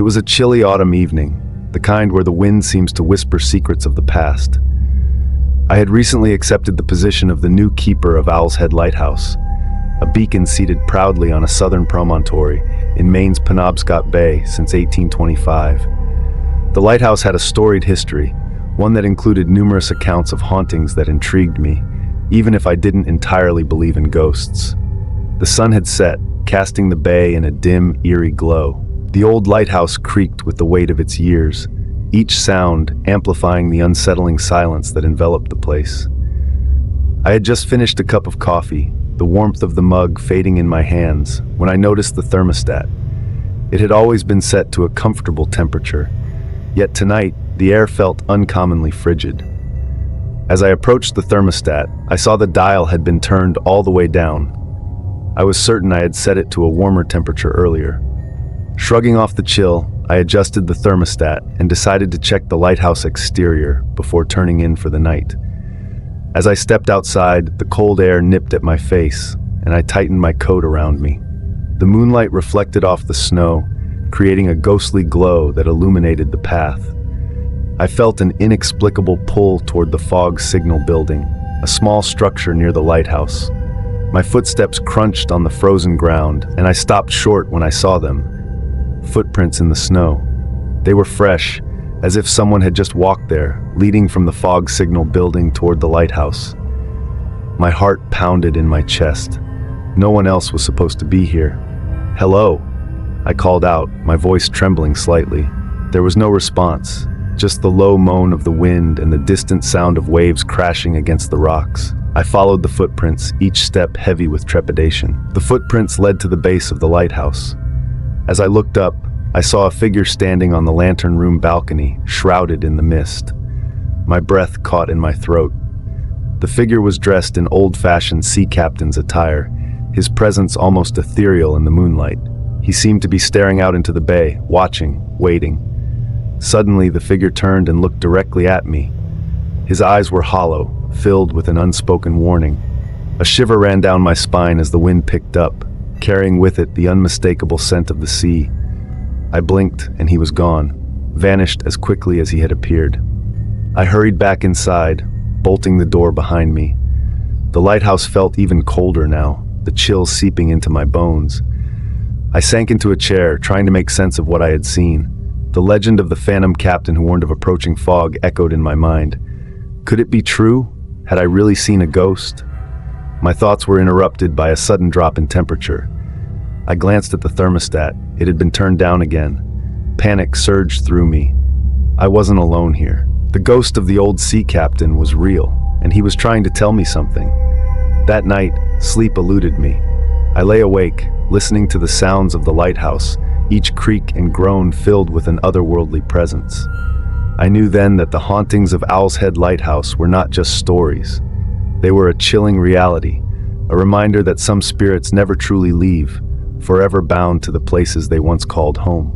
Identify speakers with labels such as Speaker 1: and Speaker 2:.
Speaker 1: was a chilly autumn evening, the kind where the wind seems to whisper secrets of the past. I had recently accepted the position of the new keeper of Owls Head Lighthouse, a beacon seated proudly on a southern promontory in Maine's Penobscot Bay since 1825. The lighthouse had a storied history, one that included numerous accounts of hauntings that intrigued me, even if I didn't entirely believe in ghosts. The sun had set, casting the bay in a dim, eerie glow. The old lighthouse creaked with the weight of its years, each sound amplifying the unsettling silence that enveloped the place. I had just finished a cup of coffee, the warmth of the mug fading in my hands, when I noticed the thermostat. It had always been set to a comfortable temperature, yet tonight the air felt uncommonly frigid. As I approached the thermostat, I saw the dial had been turned all the way down. I was certain I had set it to a warmer temperature earlier. Shrugging off the chill, I adjusted the thermostat and decided to check the lighthouse exterior before turning in for the night. As I stepped outside, the cold air nipped at my face, and I tightened my coat around me. The moonlight reflected off the snow, creating a ghostly glow that illuminated the path. I felt an inexplicable pull toward the fog signal building, a small structure near the lighthouse. My footsteps crunched on the frozen ground, and I stopped short when I saw them. Footprints in the snow. They were fresh, as if someone had just walked there, leading from the fog signal building toward the lighthouse. My heart pounded in my chest. No one else was supposed to be here. "Hello," I called out, my voice trembling slightly. There was no response, just the low moan of the wind and the distant sound of waves crashing against the rocks. I followed the footprints, each step heavy with trepidation. The footprints led to the base of the lighthouse. As I looked up, I saw a figure standing on the lantern room balcony, shrouded in the mist. My breath caught in my throat. The figure was dressed in old-fashioned sea captain's attire, his presence almost ethereal in the moonlight. He seemed to be staring out into the bay, watching, waiting. Suddenly, the figure turned and looked directly at me. His eyes were hollow, filled with an unspoken warning. A shiver ran down my spine as the wind picked up, carrying with it the unmistakable scent of the sea. I blinked, and he was gone, vanished as quickly as he had appeared. I hurried back inside, bolting the door behind me. The lighthouse felt even colder now, the chill seeping into my bones. I sank into a chair, trying to make sense of what I had seen. The legend of the phantom captain who warned of approaching fog echoed in my mind. Could it be true? Had I really seen a ghost? My thoughts were interrupted by a sudden drop in temperature. I glanced at the thermostat. It had been turned down again. Panic surged through me. I wasn't alone here. The ghost of the old sea captain was real, and he was trying to tell me something. That night, sleep eluded me. I lay awake, listening to the sounds of the lighthouse, each creak and groan filled with an otherworldly presence. I knew then that the hauntings of Owls Head Lighthouse were not just stories. They were a chilling reality, a reminder that some spirits never truly leave, forever bound to the places they once called home.